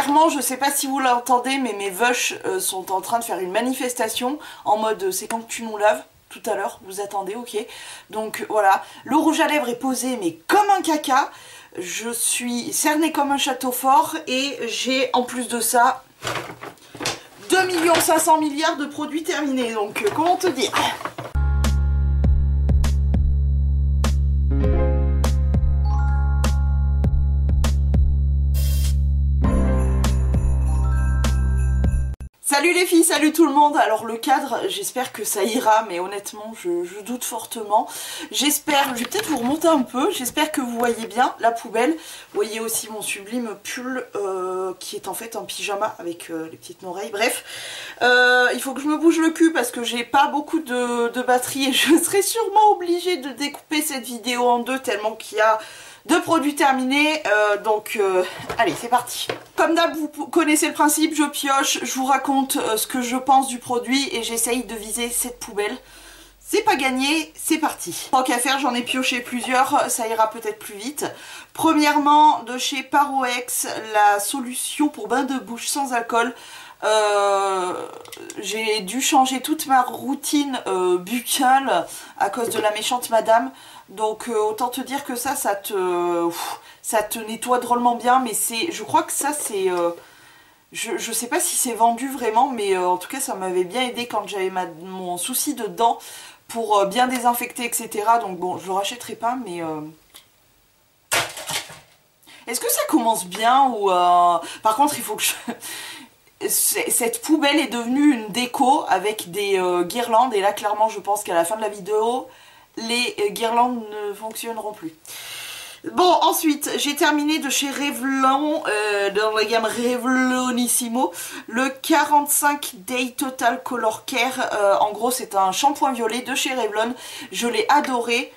Clairement, je sais pas si vous l'entendez, mais mes vaches sont en train de faire une manifestation en mode c'est quand que tu nous laves tout à l'heure, vous attendez, ok. Donc voilà, le rouge à lèvres est posé mais comme un caca. Je suis cernée comme un château fort et j'ai en plus de ça 2 500 000 000 de produits terminés. Donc comment te dire ? Salut les filles, salut tout le monde. Alors le cadre, j'espère que ça ira, mais honnêtement je doute fortement. J'espère, je vais peut-être vous remonter un peu, j'espère que vous voyez bien la poubelle. Vous voyez aussi mon sublime pull qui est en fait un pyjama avec les petites oreilles. Bref, il faut que je me bouge le cul parce que j'ai pas beaucoup de batterie et je serai sûrement obligée de découper cette vidéo en deux tellement qu'il y a de produits terminés, allez c'est parti. Comme d'hab vous connaissez le principe, je pioche, je vous raconte ce que je pense du produit et j'essaye de viser cette poubelle. C'est pas gagné, c'est parti. Tant qu'à faire, j'en ai pioché plusieurs, ça ira peut-être plus vite. Premièrement, de chez Paroex, la solution pour bain de bouche sans alcool. J'ai dû changer toute ma routine buccale à cause de la méchante madame. Donc autant te dire que ça te nettoie drôlement bien. Mais je crois que ça c'est... je sais pas si c'est vendu vraiment, mais en tout cas ça m'avait bien aidé quand j'avais mon souci de dents pour bien désinfecter, etc. Donc bon, je le rachèterai pas, mais... Est-ce que ça commence bien ou... Par contre, il faut que je... Cette poubelle est devenue une déco avec des guirlandes et là clairement je pense qu'à la fin de la vidéo les guirlandes ne fonctionneront plus. Bon, ensuite j'ai terminé de chez Revlon, dans la gamme Revlonissimo, le 45 Day Total Color Care. En gros c'est un shampoing violet de chez Revlon, je l'ai adoré.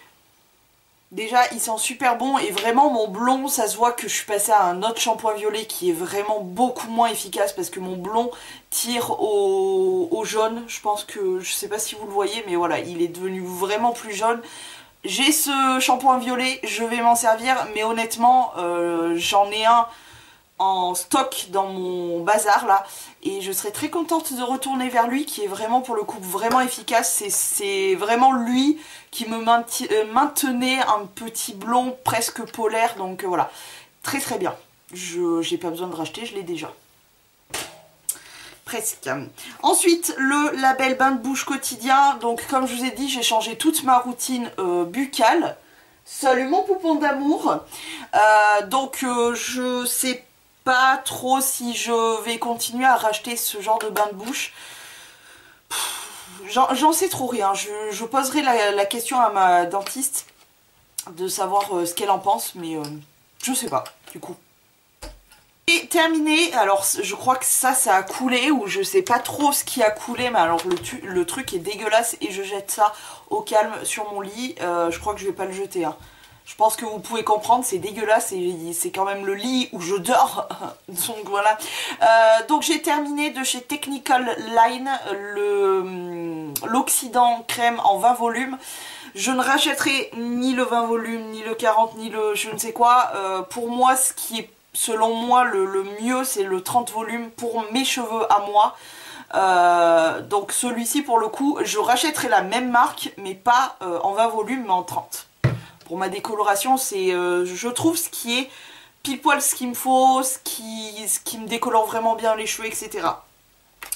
Déjà, il sent super bon et vraiment mon blond, ça se voit que je suis passée à un autre shampoing violet qui est vraiment beaucoup moins efficace parce que mon blond tire au jaune. Je pense que, je sais pas si vous le voyez, mais voilà, il est devenu vraiment plus jaune. J'ai ce shampoing violet, je vais m'en servir, mais honnêtement, j'en ai un en stock dans mon bazar là et je serais très contente de retourner vers lui qui est vraiment pour le coup vraiment efficace. C'est vraiment lui qui me maintenait un petit blond presque polaire, donc voilà, très très bien. J'ai pas besoin de racheter, je l'ai déjà. Presque. Ensuite, le label bain de bouche quotidien. Donc comme je vous ai dit, j'ai changé toute ma routine buccale. Salut mon poupon d'amour. Je sais pas trop si je vais continuer à racheter ce genre de bain de bouche. J'en sais trop rien. Je poserai la question à ma dentiste de savoir ce qu'elle en pense, mais je sais pas du coup. Et terminé, alors je crois que ça a coulé ou je sais pas trop ce qui a coulé, mais alors le truc est dégueulasse et je jette ça au calme sur mon lit. Je crois que je vais pas le jeter, hein. Je pense que vous pouvez comprendre, c'est dégueulasse et c'est quand même le lit où je dors. Donc voilà. Donc j'ai terminé de chez Technical Line l'oxydant crème en 20 volumes. Je ne rachèterai ni le 20 volumes, ni le 40, ni le je ne sais quoi. Pour moi, ce qui est selon moi le mieux, c'est le 30 volumes pour mes cheveux à moi. Donc celui-ci pour le coup, je rachèterai la même marque, mais pas en 20 volumes, mais en 30. Pour ma décoloration, c'est, je trouve, ce qui est pile poil ce qu'il me faut, ce qui me décolore vraiment bien les cheveux, etc.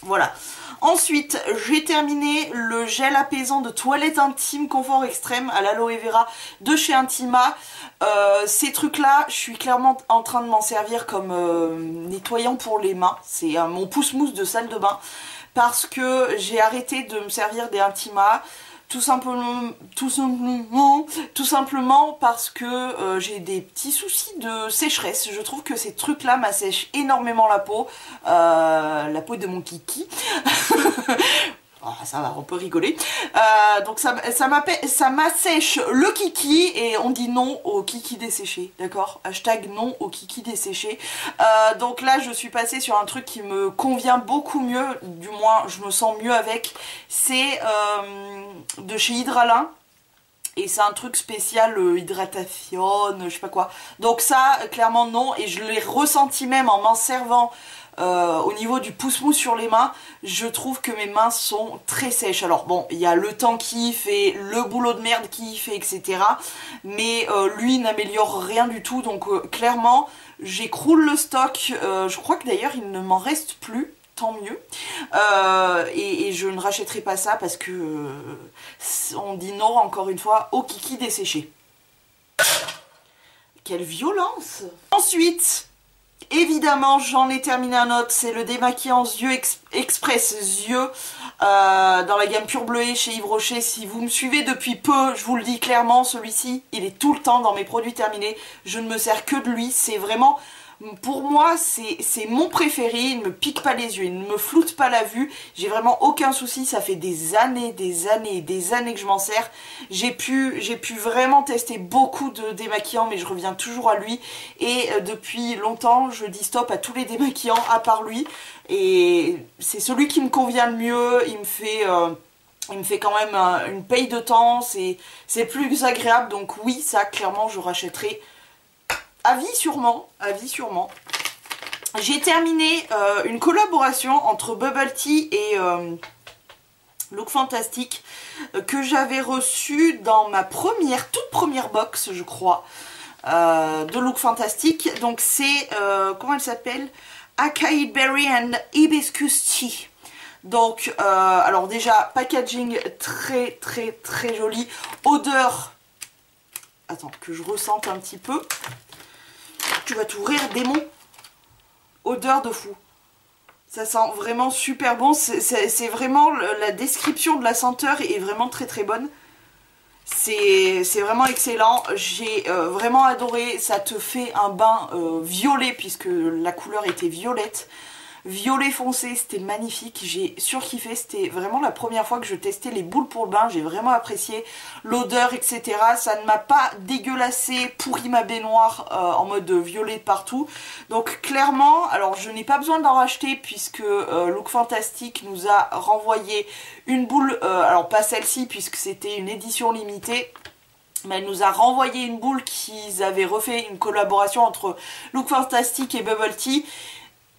Voilà. Ensuite, j'ai terminé le gel apaisant de toilette intime confort extrême à l'aloe vera de chez Intima. Ces trucs-là, je suis clairement en train de m'en servir comme nettoyant pour les mains. C'est mon pousse-mousse de salle de bain parce que j'ai arrêté de me servir des Intima. Tout simplement parce que j'ai des petits soucis de sécheresse. Je trouve que ces trucs-là m'assèchent énormément la peau de mon kiki. Oh, ça va, on peut rigoler. Donc ça m'assèche le kiki et on dit non au kiki desséché, d'accord? Hashtag non au kiki desséché. Donc là, je suis passée sur un truc qui me convient beaucoup mieux, du moins je me sens mieux avec. C'est de chez Hydralin. Et c'est un truc spécial hydratation, je sais pas quoi. Donc ça, clairement non. Et je l'ai ressenti même en m'en servant au niveau du pouce-mousse sur les mains. Je trouve que mes mains sont très sèches. Alors bon, il y a le temps qui fait, le boulot de merde qui fait, etc. Mais lui n'améliore rien du tout. Donc clairement, j'écroule le stock. Je crois que d'ailleurs, il ne m'en reste plus. Tant mieux. Et je ne rachèterai pas ça parce que on dit non encore une fois au kiki desséché. Quelle violence! Ensuite, évidemment, j'en ai terminé un autre, c'est le démaquillant yeux express yeux dans la gamme Pure Bleuet chez Yves Rocher. Si vous me suivez depuis peu, je vous le dis clairement, celui-ci, il est tout le temps dans mes produits terminés. Je ne me sers que de lui, c'est vraiment... Pour moi, c'est mon préféré, il ne me pique pas les yeux, il ne me floute pas la vue, j'ai vraiment aucun souci, ça fait des années et des années que je m'en sers. J'ai pu vraiment tester beaucoup de démaquillants, mais je reviens toujours à lui. Et depuis longtemps, je dis stop à tous les démaquillants à part lui. Et c'est celui qui me convient le mieux, il me fait quand même une paye de temps, c'est plus agréable. Donc oui, ça, clairement, je rachèterai. Avis sûrement, avis sûrement. J'ai terminé une collaboration entre Bubble Tea et Look Fantastic que j'avais reçue dans ma toute première box, je crois, de Look Fantastic. Donc c'est, comment elle s'appelle? Acai Berry and Hibiscus Tea. Donc, alors déjà, packaging très joli. Odeur, attends, que je ressente un petit peu. Tu vas t'ouvrir, démon. Odeur de fou. Ça sent vraiment super bon. C'est vraiment... La description de la senteur est vraiment très bonne. C'est vraiment excellent. J'ai vraiment adoré. Ça te fait un bain violet puisque la couleur était violette. Violet foncé, c'était magnifique, j'ai surkiffé, c'était vraiment la première fois que je testais les boules pour le bain, j'ai vraiment apprécié l'odeur, etc. Ça ne m'a pas dégueulassé, pourri ma baignoire en mode violet partout. Donc clairement, alors je n'ai pas besoin d'en racheter puisque Look Fantastic nous a renvoyé une boule, alors pas celle-ci puisque c'était une édition limitée. Mais elle nous a renvoyé une boule qu'ils avaient refait une collaboration entre Look Fantastic et Bubble Tea.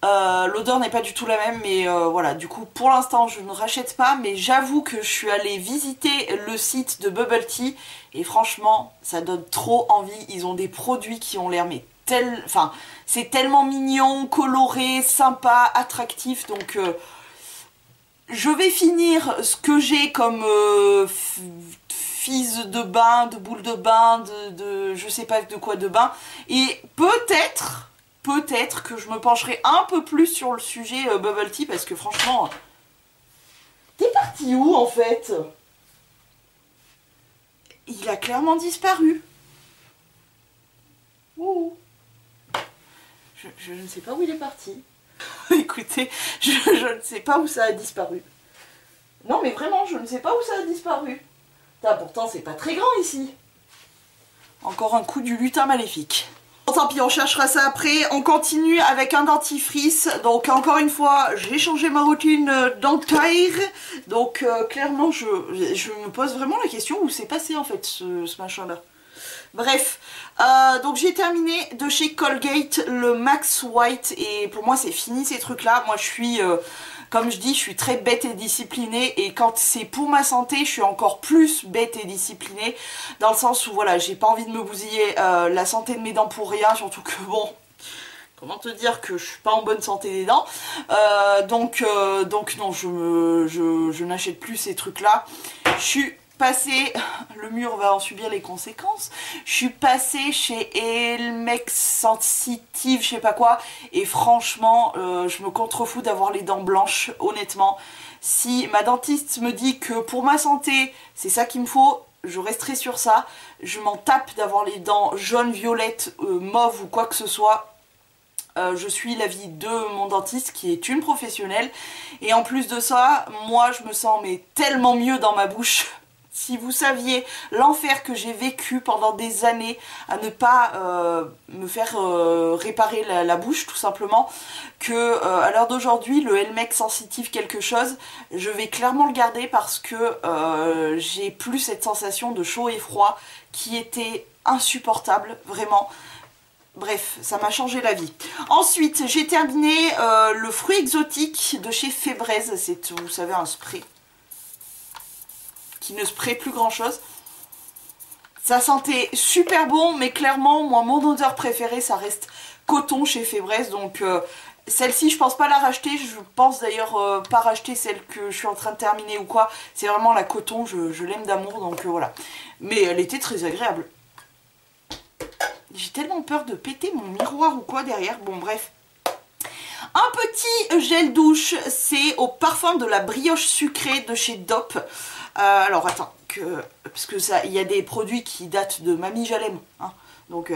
L'odeur n'est pas du tout la même, mais voilà, du coup pour l'instant je ne rachète pas, mais j'avoue que je suis allée visiter le site de Bubble Tea et franchement ça donne trop envie. Ils ont des produits qui ont l'air mais enfin c'est tellement mignon, coloré, sympa, attractif. Donc je vais finir ce que j'ai comme fise de bain, de boule de bain, de je sais pas de quoi de bain, et peut-être que je me pencherai un peu plus sur le sujet Bubble Tea parce que franchement... T'es parti où en fait? Il a clairement disparu. Ouh. Je ne sais pas où il est parti. Écoutez, je ne sais pas où ça a disparu. Non mais vraiment, je ne sais pas où ça a disparu. Pourtant c'est pas très grand ici. Encore un coup du lutin maléfique. Tant pis, on cherchera ça après. On continue avec un dentifrice. Donc encore une fois, j'ai changé ma routine dentaire. Donc clairement, je me pose vraiment la question où c'est passé en fait ce machin-là. Bref, donc j'ai terminé de chez Colgate le Max White. Et pour moi, c'est fini ces trucs-là. Moi, je suis... comme je dis, je suis très bête et disciplinée et quand c'est pour ma santé, je suis encore plus bête et disciplinée dans le sens où voilà, j'ai pas envie de me bousiller la santé de mes dents pour rien, surtout que bon, comment te dire que je suis pas en bonne santé des dents, donc non, je n'achète plus ces trucs-là. Je suis passée, le mur va en subir les conséquences, je suis passée chez Elmex Sensitive, je sais pas quoi, et franchement, je me contrefous d'avoir les dents blanches, honnêtement. Si ma dentiste me dit que pour ma santé, c'est ça qu'il me faut, je resterai sur ça. Je m'en tape d'avoir les dents jaunes, violettes, mauves ou quoi que ce soit. Je suis l'avis de mon dentiste qui est une professionnelle. Et en plus de ça, moi je me sens mais tellement mieux dans ma bouche. Si vous saviez l'enfer que j'ai vécu pendant des années à ne pas me faire réparer la bouche tout simplement, que à l'heure d'aujourd'hui le Elmec sensitive quelque chose, je vais clairement le garder parce que j'ai plus cette sensation de chaud et froid qui était insupportable, vraiment. Bref, ça m'a changé la vie. Ensuite, j'ai terminé le fruit exotique de chez Febreze, c'est, vous savez, un spray qui ne spraye plus grand chose. Ça sentait super bon, mais clairement, moi, mon odeur préférée, ça reste coton chez Febreze. Donc, celle-ci, je pense pas la racheter. Je pense d'ailleurs pas racheter celle que je suis en train de terminer ou quoi. C'est vraiment la coton, je l'aime d'amour, donc voilà. Mais elle était très agréable. J'ai tellement peur de péter mon miroir ou quoi derrière. Bon, bref. Un petit gel douche, c'est au parfum de la brioche sucrée de chez Dop. Alors attends, parce que ça, il y a des produits qui datent de Mamie Jalem, hein, donc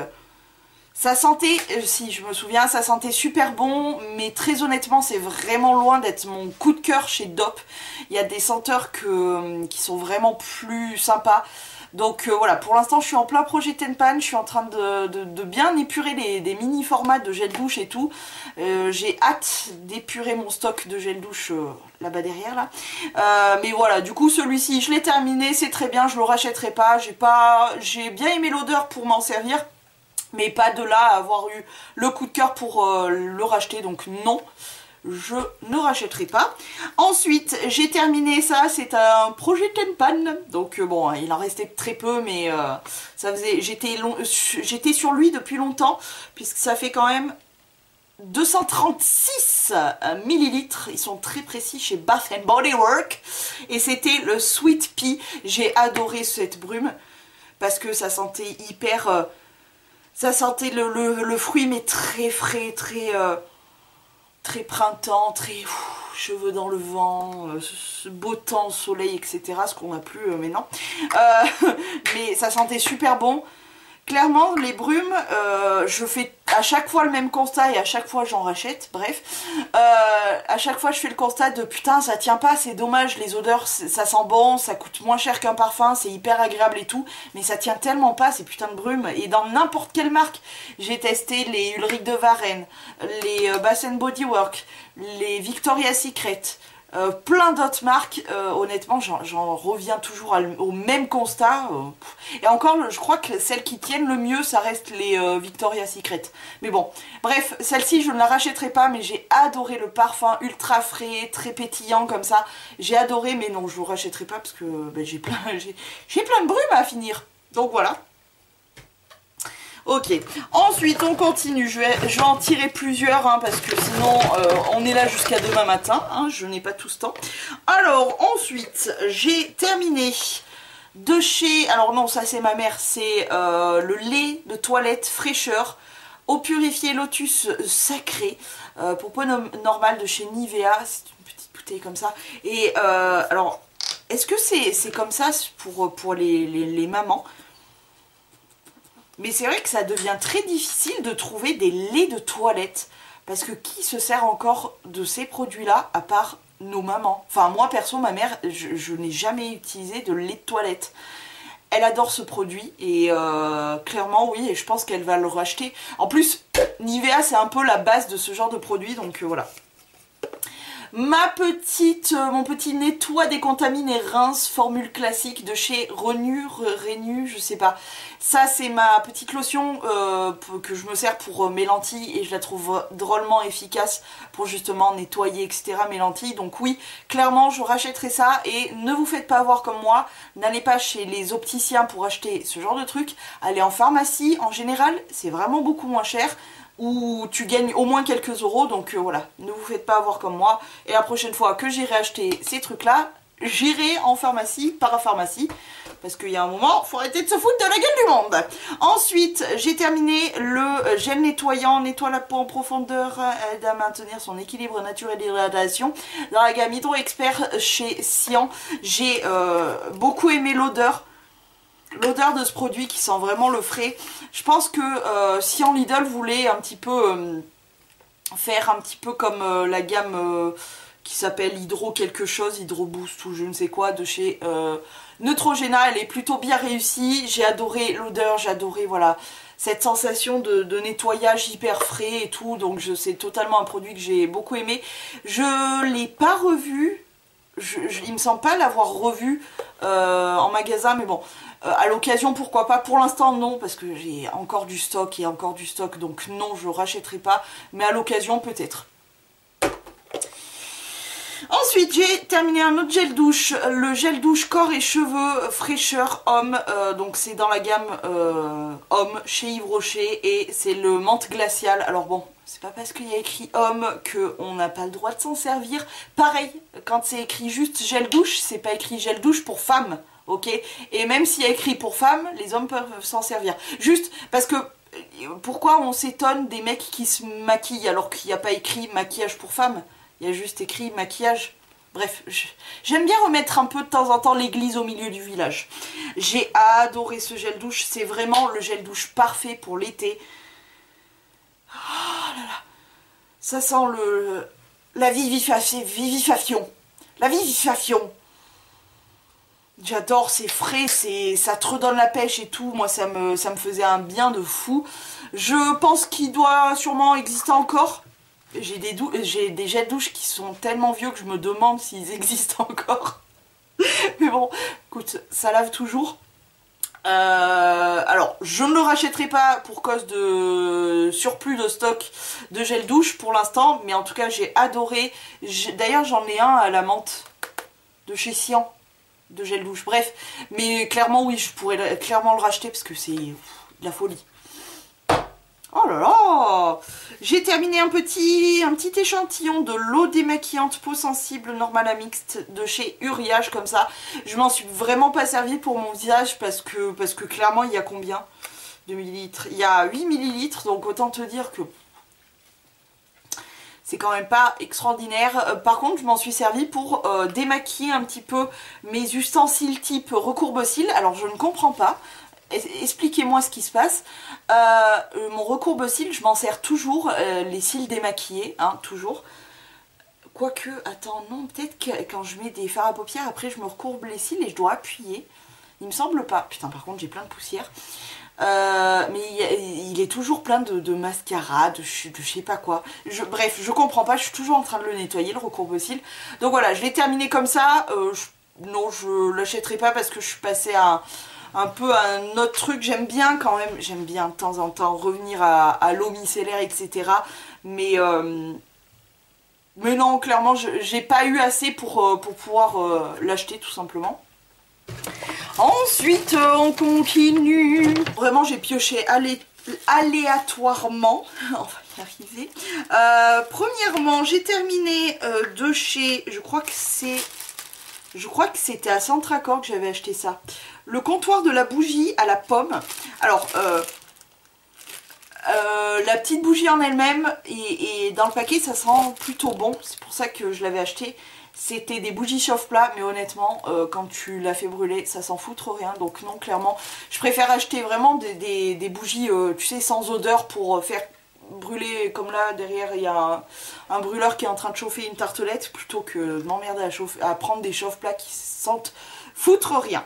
ça sentait, si je me souviens, ça sentait super bon, mais très honnêtement, c'est vraiment loin d'être mon coup de cœur chez Dop. Il y a des senteurs qui sont vraiment plus sympas. Donc voilà, pour l'instant je suis en plein projet Tenpan, je suis en train de bien épurer des mini formats de gel douche et tout. J'ai hâte d'épurer mon stock de gel douche là-bas derrière là. Mais voilà, du coup celui-ci je l'ai terminé, c'est très bien, je le rachèterai pas. J'ai bien aimé l'odeur pour m'en servir, mais pas de là à avoir eu le coup de cœur pour le racheter, donc non. Je ne rachèterai pas. Ensuite, j'ai terminé ça, c'est un projet Tenpan. Donc bon, il en restait très peu, mais ça faisait, j'étais sur lui depuis longtemps, puisque ça fait quand même 236 millilitres. Ils sont très précis chez Bath and Body Works. Et c'était le Sweet Pea. J'ai adoré cette brume, parce que ça sentait hyper... ça sentait le fruit, mais très frais, très printemps, très cheveux dans le vent, ce beau temps, soleil, etc. Ce qu'on n'a plus maintenant. Mais ça sentait super bon. Clairement, les brumes, je fais à chaque fois le même constat et à chaque fois j'en rachète, bref. À chaque fois je fais le constat de putain ça tient pas, c'est dommage, les odeurs ça sent bon, ça coûte moins cher qu'un parfum, c'est hyper agréable et tout, mais ça tient tellement pas ces putains de brumes. Et dans n'importe quelle marque, j'ai testé les Ulrich de Varenne, les Bath Body Works, les Victoria's Secret, plein d'autres marques, honnêtement j'en reviens toujours au même constat, et encore je crois que celles qui tiennent le mieux ça reste les Victoria's Secret, mais bon bref, celle-ci je ne la rachèterai pas, mais j'ai adoré le parfum ultra frais, très pétillant comme ça, j'ai adoré, mais non je ne le rachèterai pas parce que ben, j'ai plein de brume à finir, donc voilà. Ok, ensuite on continue, je vais en tirer plusieurs hein, parce que sinon on est là jusqu'à demain matin, hein, je n'ai pas tout ce temps. Alors ensuite j'ai terminé de chez, alors non ça c'est ma mère, c'est le lait de toilette fraîcheur eau purifiée Lotus sacré pour peau normale de chez Nivea, c'est une petite bouteille comme ça. Et alors est-ce que c'est comme ça pour les mamans? Mais c'est vrai que ça devient très difficile de trouver des laits de toilette. Parce que qui se sert encore de ces produits-là à part nos mamans? Enfin, moi, perso, ma mère, je n'ai jamais utilisé de lait de toilette. Elle adore ce produit et clairement, oui, et je pense qu'elle va le racheter. En plus, Nivea, c'est un peu la base de ce genre de produit, donc voilà. Mon petit nettoie décontaminé rince formule classique de chez Renew, je sais pas. Ça c'est ma petite lotion que je me sers pour mes lentilles et je la trouve drôlement efficace pour justement nettoyer etc. mes lentilles. Donc oui, clairement je rachèterai ça et ne vous faites pas avoir comme moi. N'allez pas chez les opticiens pour acheter ce genre de truc. Allez en pharmacie, en général c'est vraiment beaucoup moins cher. Où tu gagnes au moins quelques euros, donc voilà, ne vous faites pas avoir comme moi. Et la prochaine fois que j'irai acheter ces trucs là, j'irai en pharmacie, parapharmacie, parce qu'il y a un moment, faut arrêter de se foutre de la gueule du monde. Ensuite, j'ai terminé le gel nettoyant, nettoie la peau en profondeur, aide à maintenir son équilibre naturel d'hydratation, dans la gamme Hydro Expert chez Sian. J'ai beaucoup aimé l'odeur de ce produit qui sent vraiment le frais. Je pense que si Lidl voulait un petit peu faire un petit peu comme la gamme qui s'appelle Hydro quelque chose, Hydro Boost ou je ne sais quoi, de chez Neutrogena. Elle est plutôt bien réussie, j'ai adoré l'odeur, j'ai adoré voilà cette sensation de nettoyage hyper frais et tout, donc c'est totalement un produit que j'ai beaucoup aimé. Je l'ai pas revu, il me semble pas l'avoir revu en magasin, mais bon, à l'occasion pourquoi pas. Pour l'instant non, parce que j'ai encore du stock et encore du stock, donc non, je rachèterai pas, mais à l'occasion peut-être. Ensuite, j'ai terminé un autre gel douche, le gel douche corps et cheveux fraîcheur homme, donc c'est dans la gamme homme chez Yves Rocher et c'est le menthe glacial. Alors bon, c'est pas parce qu'il y a écrit homme qu'on n'a pas le droit de s'en servir. Pareil, quand c'est écrit juste gel douche, c'est pas écrit gel douche pour femme, ok? Et même s'il y a écrit pour femme, les hommes peuvent s'en servir. Juste parce que pourquoi on s'étonne des mecs qui se maquillent alors qu'il n'y a pas écrit maquillage pour femme? Il y a juste écrit maquillage. Bref, j'aime bien remettre un peu de temps en temps l'église au milieu du village. J'ai adoré ce gel douche. C'est vraiment le gel douche parfait pour l'été. Oh là là. Ça sent la vivification. La vivification. J'adore, c'est frais, ça te redonne la pêche et tout. Moi, ça me faisait un bien de fou. Je pense qu'il doit sûrement exister encore. J'ai des gels douche qui sont tellement vieux que je me demande s'ils existent encore. Mais bon, écoute, ça lave toujours. Alors, je ne le rachèterai pas pour cause de surplus de stock de gel douche pour l'instant. Mais en tout cas, j'ai adoré. D'ailleurs, j'en ai un à la menthe de chez Sian de gel douche. Bref, mais clairement, oui, je pourrais clairement le racheter parce que c'est de la folie. Oh là là! J'ai terminé un petit échantillon de l'eau démaquillante peau sensible Normala mixte de chez Uriage comme ça. Je m'en suis vraiment pas servi pour mon visage parce que clairement il y a combien de millilitres? Il y a 8 millilitres, donc autant te dire que c'est quand même pas extraordinaire. Par contre, je m'en suis servi pour démaquiller un petit peu mes ustensiles type recourbe-cils. Alors je ne comprends pas. Expliquez-moi ce qui se passe. Mon recourbe-cils, je m'en sers toujours, les cils démaquillés, hein, toujours. Quoique, attends, non, peut-être que quand je mets des fards à paupières, après je me recourbe les cils et je dois appuyer. Il me semble pas. Putain, par contre, j'ai plein de poussière. Mais il est toujours plein de mascara, de je sais pas quoi. Bref, je comprends pas, je suis toujours en train de le nettoyer, le recourbe-cils. Donc voilà, je l'ai terminé comme ça. Non, je l'achèterai pas parce que je suis passée à un peu un autre truc. J'aime bien quand même, j'aime bien de temps en temps revenir à l'eau micellaire, etc. Mais non, clairement, j'ai pas eu assez pour pouvoir l'acheter tout simplement. Ensuite, on continue. Vraiment, j'ai pioché aléatoirement. On va y arriver. Premièrement, j'ai terminé de chez... Je crois que c'était à Centracor que j'avais acheté ça. Le comptoir de la bougie à la pomme. Alors, la petite bougie en elle-même et dans le paquet, ça sent plutôt bon. C'est pour ça que je l'avais acheté. C'était des bougies chauffe-plat, mais honnêtement, quand tu l'as fait brûler, ça s'en fout trop rien. Donc non, clairement, je préfère acheter vraiment des bougies, tu sais, sans odeur pour faire brûler. Comme là, derrière, il y a un brûleur qui est en train de chauffer une tartelette, plutôt que de m'emmerder à prendre des chauffe-plats qui sentent foutre rien.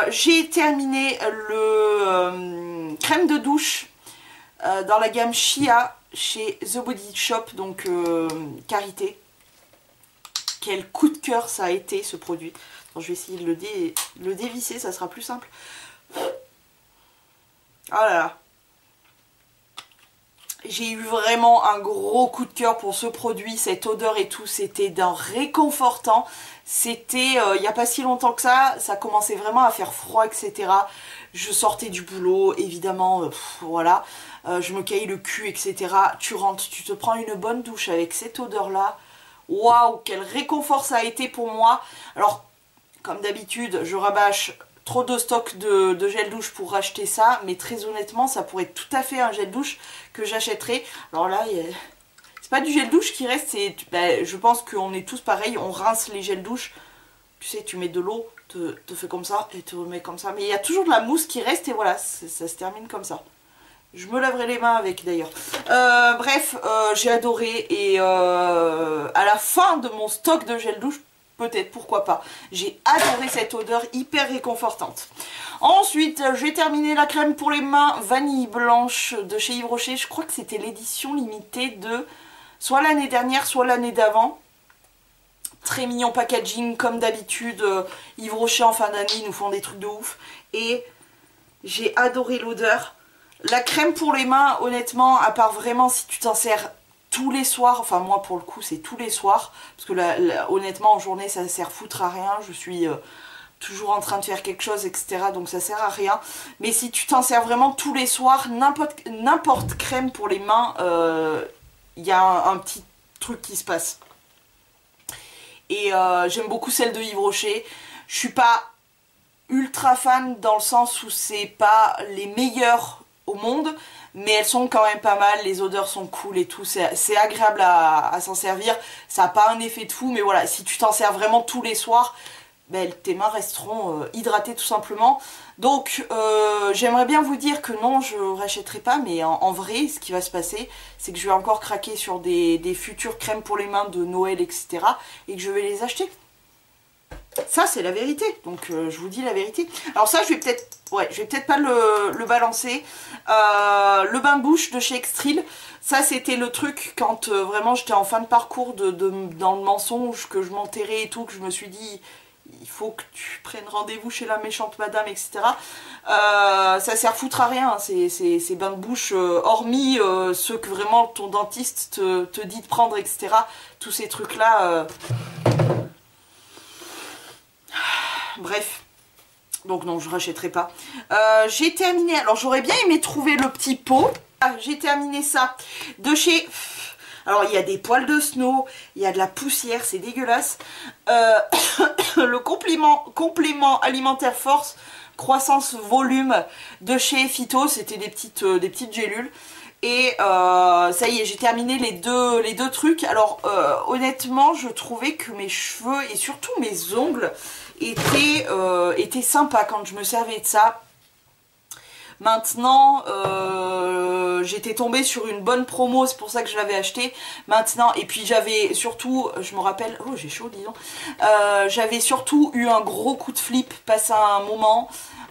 J'ai terminé le crème de douche dans la gamme Chia chez The Body Shop, donc Karité. Quel coup de cœur ça a été ce produit. Attends, je vais essayer de le dévisser, ça sera plus simple. Oh là là. J'ai eu vraiment un gros coup de cœur pour ce produit, cette odeur et tout, c'était d'un réconfortant. C'était il n'y a pas si longtemps que ça commençait vraiment à faire froid, etc. Je sortais du boulot, évidemment, voilà. Je me caillais le cul, etc. Tu rentres, tu te prends une bonne douche avec cette odeur-là. Waouh, quel réconfort ça a été pour moi. Alors, comme d'habitude, je rabâche trop de stock de gel douche pour racheter ça, mais très honnêtement, ça pourrait être tout à fait un gel douche que j'achèterais. Alors là, c'est pas du gel douche qui reste, je pense qu'on est tous pareils, on rince les gels douche. Tu sais, tu mets de l'eau, te fais comme ça et te remets comme ça. Mais il y a toujours de la mousse qui reste et voilà, ça se termine comme ça. Je me laverai les mains avec d'ailleurs. Bref, j'ai adoré et à la fin de mon stock de gel douche, peut-être, pourquoi pas. J'ai adoré cette odeur hyper réconfortante. Ensuite, j'ai terminé la crème pour les mains vanille blanche de chez Yves Rocher. Je crois que c'était l'édition limitée de soit l'année dernière, soit l'année d'avant. Très mignon packaging, comme d'habitude. Yves Rocher en fin d'année, ils nous font des trucs de ouf. Et j'ai adoré l'odeur. La crème pour les mains, honnêtement, à part vraiment si tu t'en sers tous les soirs, enfin moi pour le coup c'est tous les soirs, parce que honnêtement en journée ça sert foutre à rien, je suis toujours en train de faire quelque chose etc, donc ça sert à rien, mais si tu t'en sers vraiment tous les soirs, n'importe crème pour les mains, il y a un petit truc qui se passe. Et j'aime beaucoup celle de Yves Rocher. Je suis pas ultra fan dans le sens où c'est pas les meilleures au monde, mais elles sont quand même pas mal, les odeurs sont cool et tout, c'est agréable à s'en servir, ça n'a pas un effet de fou, mais voilà, si tu t'en sers vraiment tous les soirs, ben, tes mains resteront hydratées tout simplement. Donc j'aimerais bien vous dire que non, je rachèterai pas, mais en vrai, ce qui va se passer, c'est que je vais encore craquer sur des futures crèmes pour les mains de Noël, etc. et que je vais les acheter. Ça c'est la vérité, donc je vous dis la vérité. Alors ça je vais peut-être pas le balancer. Le bain de bouche de chez Extril, ça c'était le truc quand vraiment j'étais en fin de parcours dans le mensonge, que je m'enterrais et tout, que je me suis dit il faut que tu prennes rendez-vous chez la méchante madame, etc. Ça sert foutre à rien, ces bains de bouche, hormis ceux que vraiment ton dentiste te dit de prendre, etc. Tous ces trucs là... Bref, donc non, je rachèterai pas. J'ai terminé, alors j'aurais bien aimé trouver le petit pot. J'ai terminé ça de chez... Alors il y a des poils de snow, il y a de la poussière, c'est dégueulasse. Le complément alimentaire force, croissance volume de chez Phyto, c'était des petites gélules. Et ça y est, j'ai terminé les deux trucs. Alors honnêtement, je trouvais que mes cheveux et surtout mes ongles étaient sympas quand je me servais de ça. Maintenant, j'étais tombée sur une bonne promo, c'est pour ça que je l'avais acheté. Maintenant, et puis j'avais surtout, je me rappelle, oh j'ai chaud dis donc, j'avais surtout eu un gros coup de flip passé un moment.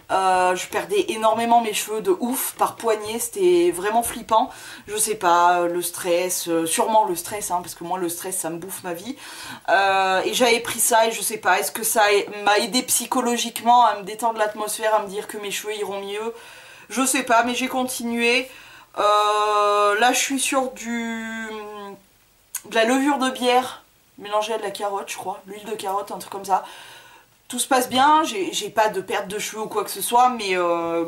Je perdais énormément mes cheveux de ouf par poignée, c'était vraiment flippant. Je sais pas, le stress, sûrement le stress, hein, parce que moi le stress ça me bouffe ma vie. Et j'avais pris ça et je sais pas, est-ce que ça m'a aidé psychologiquement à me détendre l'atmosphère, à me dire que mes cheveux iront mieux? Je sais pas, mais j'ai continué. Là je suis sur de la levure de bière mélangée à de la carotte, je crois, l'huile de carotte, un truc comme ça. Tout se passe bien, j'ai pas de perte de cheveux ou quoi que ce soit, mais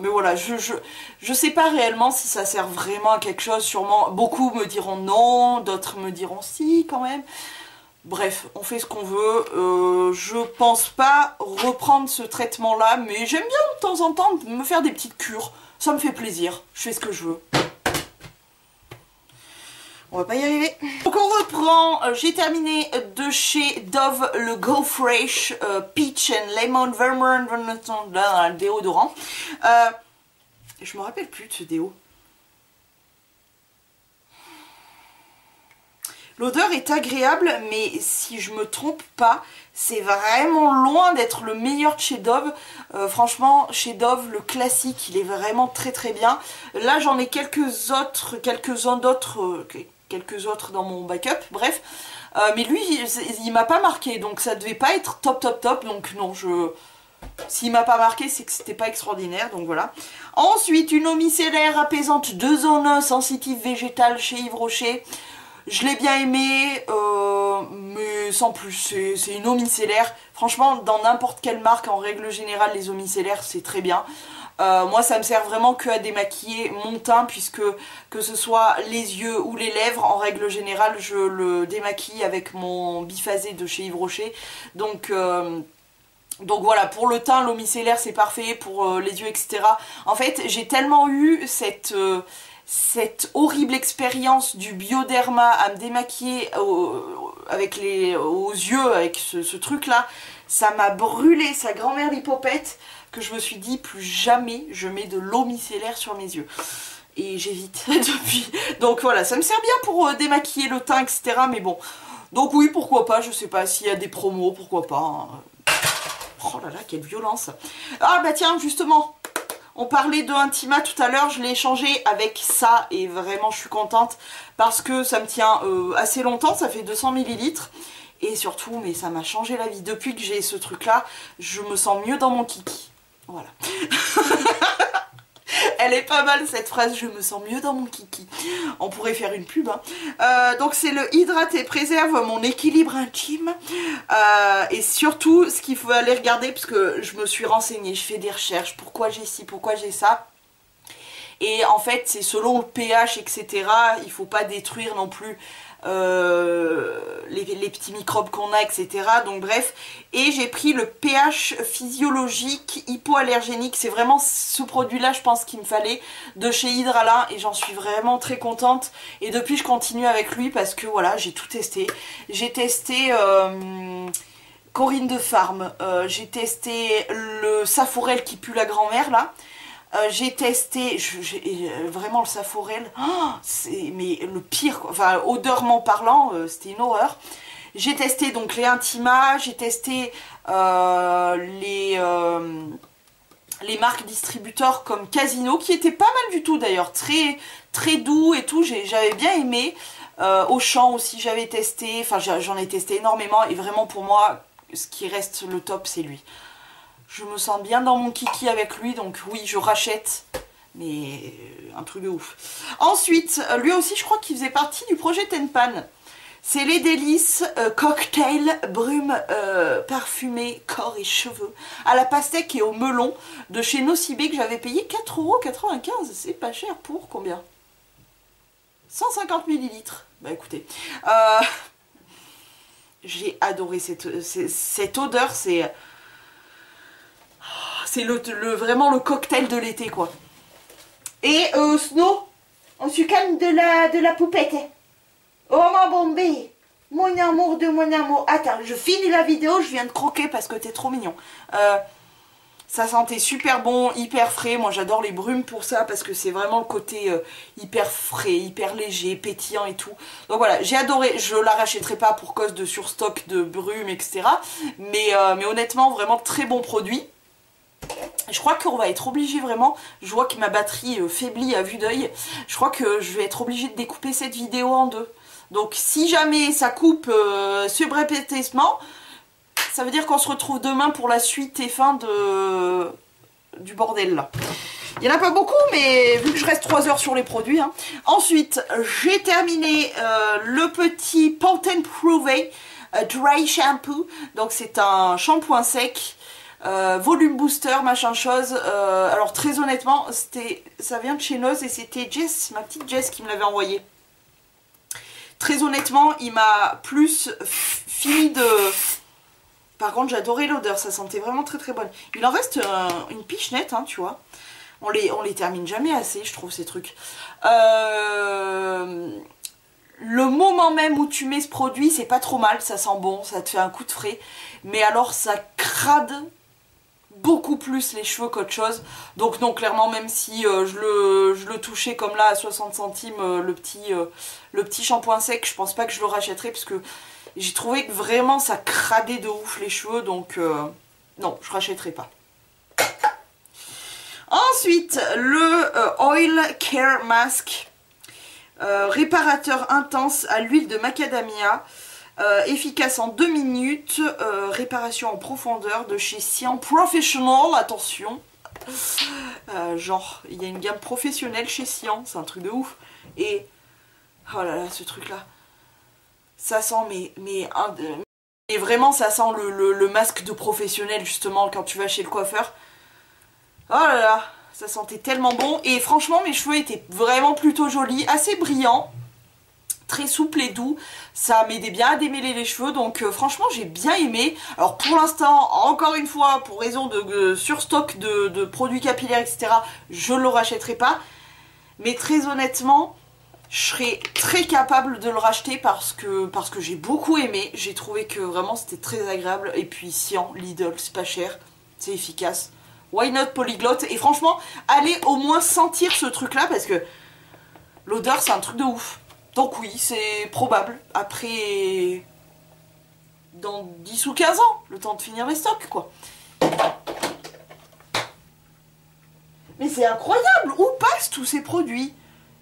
voilà, je sais pas réellement si ça sert vraiment à quelque chose, sûrement beaucoup me diront non, d'autres me diront si quand même. Bref, on fait ce qu'on veut, je pense pas reprendre ce traitement là, mais j'aime bien de temps en temps me faire des petites cures, ça me fait plaisir, je fais ce que je veux. On va pas y arriver. Donc on reprend, j'ai terminé de chez Dove le Go Fresh Peach and Lemon Vermont déodorant. Je me rappelle plus de ce déo. L'odeur est agréable, mais si je me trompe pas, c'est vraiment loin d'être le meilleur de chez Dove. Franchement, chez Dove, le classique, il est vraiment très très bien. Là, j'en ai quelques-uns d'autres dans mon backup, bref. Mais lui, il m'a pas marqué, donc ça devait pas être top top top, donc non, s'il m'a pas marqué, c'est que c'était pas extraordinaire, donc voilà. Ensuite, une eau micellaire apaisante de zone sensitive végétale chez Yves Rocher. Je l'ai bien aimé, mais sans plus, c'est une eau micellaire. Franchement, dans n'importe quelle marque, en règle générale, les eaux micellaires, c'est très bien. Moi, ça me sert vraiment que à démaquiller mon teint, puisque que ce soit les yeux ou les lèvres, en règle générale, je le démaquille avec mon biphasé de chez Yves Rocher. Donc voilà, pour le teint, l'eau micellaire, c'est parfait, pour les yeux, etc. En fait, j'ai tellement eu cette horrible expérience du Bioderma à me démaquiller aux yeux avec ce truc là, ça m'a brûlé sa grand-mère l'hypopète, que je me suis dit plus jamais je mets de l'eau micellaire sur mes yeux. et j'évite depuis. Donc voilà, ça me sert bien pour démaquiller le teint, etc. Mais bon, donc oui, pourquoi pas, je sais pas s'il y a des promos, pourquoi pas. Hein. Oh là là, quelle violence. Ah bah tiens, justement, on parlait de Intima tout à l'heure, je l'ai échangé avec ça et vraiment je suis contente parce que ça me tient assez longtemps, ça fait 200 ml. Et surtout, mais ça m'a changé la vie. Depuis que j'ai ce truc-là, je me sens mieux dans mon kiki. Voilà. Elle est pas mal cette phrase, je me sens mieux dans mon kiki. On pourrait faire une pub. Hein. Donc c'est le hydrate et préserve mon équilibre intime. Et surtout, ce qu'il faut aller regarder, parce que je me suis renseignée, je fais des recherches, pourquoi j'ai ci, pourquoi j'ai ça. Et en fait, c'est selon le pH, etc. Il faut pas détruire non plus les petits microbes qu'on a, etc. Donc bref, et j'ai pris le pH physiologique hypoallergénique. C'est vraiment ce produit-là, je pense qu'il me fallait, de chez Hydralin, et j'en suis vraiment très contente. Et depuis, je continue avec lui parce que voilà, j'ai tout testé. J'ai testé Corinne de Farm, j'ai testé le Saforel qui pue la grand-mère là. J'ai testé vraiment le Saforel, oh, mais le pire, quoi. Enfin odeureusement parlant, c'était une horreur. J'ai testé donc les Intima, j'ai testé les marques distributeurs comme Casino, qui étaient pas mal du tout d'ailleurs, très doux et tout, j'avais bien aimé. Auchan aussi j'avais testé, enfin j'en ai testé énormément et vraiment pour moi ce qui reste le top c'est lui. Je me sens bien dans mon kiki avec lui, donc oui, je rachète. Mais un truc de ouf. Ensuite, lui aussi, je crois qu'il faisait partie du projet Tenpan. C'est les délices cocktail brume parfumée corps et cheveux à la pastèque et au melon de chez Nocibé que j'avais payé 4,95 €. C'est pas cher pour combien? 150 ml. Bah écoutez, j'ai adoré cette odeur, c'est vraiment le cocktail de l'été quoi. Et Snow, on se calme de la poupette. Oh ma bombée, mon amour de mon amour. Attends, je finis la vidéo, je viens de croquer parce que t'es trop mignon. Ça sentait super bon, hyper frais. Moi j'adore les brumes pour ça parce que c'est vraiment le côté hyper frais, hyper léger, pétillant et tout. Donc voilà, j'ai adoré. Je la rachèterai pas pour cause de surstock de brumes, etc. Mais honnêtement, vraiment très bon produit. Je crois qu'on va être obligé vraiment, je vois que ma batterie faiblit à vue d'œil, je crois que je vais être obligée de découper cette vidéo en deux. Donc si jamais ça coupe subrepétissement, ça veut dire qu'on se retrouve demain pour la suite et fin du bordel là. Il n'y en a pas beaucoup, mais vu que je reste 3 heures sur les produits. Hein. Ensuite, j'ai terminé le petit Pantene Prouvé Dry Shampoo. Donc c'est un shampoing sec. Volume booster, machin chose. Alors très honnêtement, ça vient de chez Noz et c'était Jess, ma petite Jess qui me l'avait envoyé. Très honnêtement, il m'a plus fini de... Par contre, j'adorais l'odeur, ça sentait vraiment très très bonne. Il en reste une pichenette, hein, tu vois. On les termine jamais assez, je trouve, ces trucs. Le moment même où tu mets ce produit, c'est pas trop mal, ça sent bon, ça te fait un coup de frais. Mais alors, ça crade beaucoup plus les cheveux qu'autre chose. Donc non, clairement, même si je le touchais comme là à 60 centimes, le petit shampoing sec, je pense pas que je le rachèterai parce que j'ai trouvé que vraiment ça cradait de ouf les cheveux. Donc non, je rachèterai pas. Ensuite, le Oil Care Mask. Réparateur intense à l'huile de macadamia. Efficace en 2 minutes, réparation en profondeur de chez Sian Professional, attention, genre il y a une gamme professionnelle chez Sian, c'est un truc de ouf, et oh là là ce truc là, ça sent mais vraiment ça sent le masque de professionnel justement quand tu vas chez le coiffeur, oh là là, ça sentait tellement bon, et franchement mes cheveux étaient vraiment plutôt jolis, assez brillants, très souple et doux, ça m'aidait bien à démêler les cheveux, donc franchement j'ai bien aimé. Alors pour l'instant, encore une fois, pour raison de surstock de produits capillaires, etc., je ne le rachèterai pas, mais très honnêtement, je serais très capable de le racheter parce que j'ai beaucoup aimé, j'ai trouvé que vraiment c'était très agréable, et puis Sian, Lidl, c'est pas cher, c'est efficace. Why not polyglotte? Et franchement, allez au moins sentir ce truc là parce que L'odeur, c'est un truc de ouf. Donc oui, c'est probable. Après, dans 10 ou 15 ans, le temps de finir les stocks, quoi. Mais c'est incroyable, où passent tous ces produits?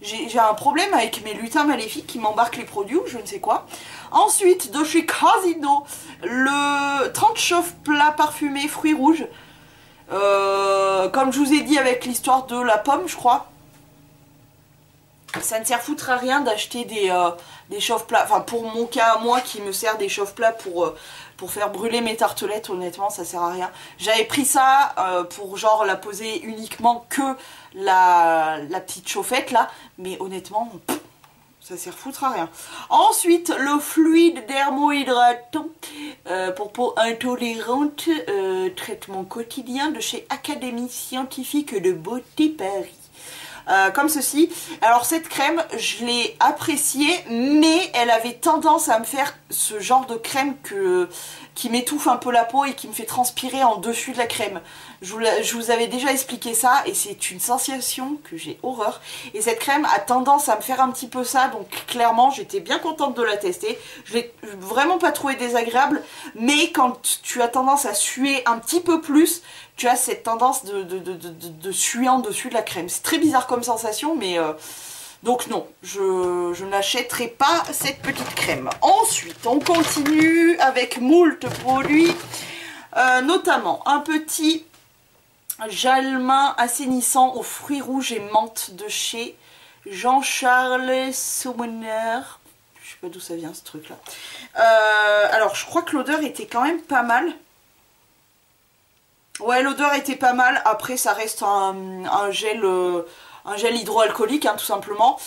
J'ai un problème avec mes lutins maléfiques qui m'embarquent les produits ou je ne sais quoi. Ensuite, de chez Casino, le 30 chauffe-plat parfumé fruits rouges. Comme je vous ai dit avec l'histoire de la pomme, je crois. Ça ne sert foutre à rien d'acheter des chauffe-plats. Enfin, pour mon cas, moi qui me sert des chauffe-plats pour faire brûler mes tartelettes, honnêtement, ça sert à rien. J'avais pris ça pour genre la poser uniquement que la petite chauffette là. Mais honnêtement, ça sert foutre à rien. Ensuite, le fluide dermohydratant pour peau intolérante, traitement quotidien de chez Académie Scientifique de Beauté Paris. Comme ceci. Alors cette crème, je l'ai appréciée, mais elle avait tendance à me faire ce genre de crème qui m'étouffe un peu la peau et qui me fait transpirer en dessus de la crème. Je vous avais déjà expliqué ça et c'est une sensation que j'ai horreur. Et cette crème a tendance à me faire un petit peu ça, donc clairement j'étais bien contente de la tester. Je l'ai vraiment pas trouvé désagréable, mais quand tu as tendance à suer un petit peu plus, tu as cette tendance de suer en dessus de la crème. C'est très bizarre comme sensation, mais donc non, je n'achèterai pas cette petite crème. Ensuite, on continue avec moult produits, notamment un petit gel main assainissant aux fruits rouges et menthe de chez Jean-Charles Sommener. Je sais pas d'où ça vient ce truc là. Alors je crois que l'odeur était quand même pas mal. Ouais, l'odeur était pas mal. Après, ça reste un gel hydroalcoolique, hein, tout simplement.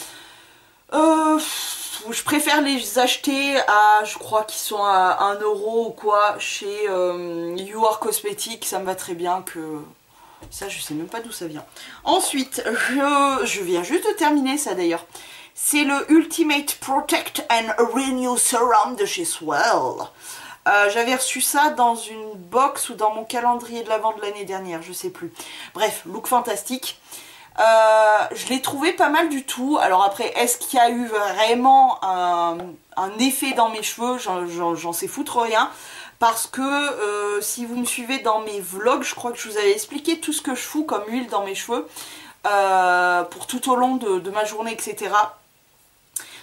Je préfère les acheter à, je crois qu'ils sont à 1 euro ou quoi, chez You Are Cosmetics. Ça me va très bien que... Ça, je sais même pas d'où ça vient. Ensuite, je viens juste de terminer ça d'ailleurs. C'est le Ultimate Protect and Renew Serum de chez Swell. J'avais reçu ça dans une box ou dans mon calendrier de l'avant de l'année dernière, je sais plus. Bref, look fantastique. Je l'ai trouvé pas mal du tout. Alors après, est-ce qu'il y a eu vraiment un effet dans mes cheveux? J'en sais foutre rien. Parce que si vous me suivez dans mes vlogs, je crois que je vous avais expliqué tout ce que je fous comme huile dans mes cheveux. Pour tout au long de ma journée, etc.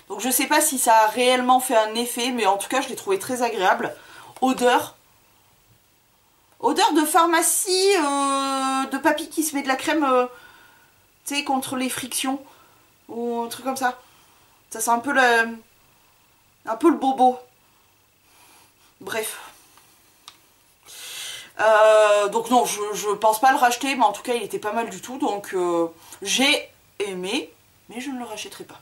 Donc je sais pas si ça a réellement fait un effet, mais en tout cas je l'ai trouvé très agréable. Odeur de pharmacie, de papy qui se met de la crème, tu sais, contre les frictions, ou un truc comme ça. Ça sent un peu le bobo. Bref. Donc non, je pense pas le racheter, mais en tout cas il était pas mal du tout, donc j'ai aimé, mais je ne le rachèterai pas.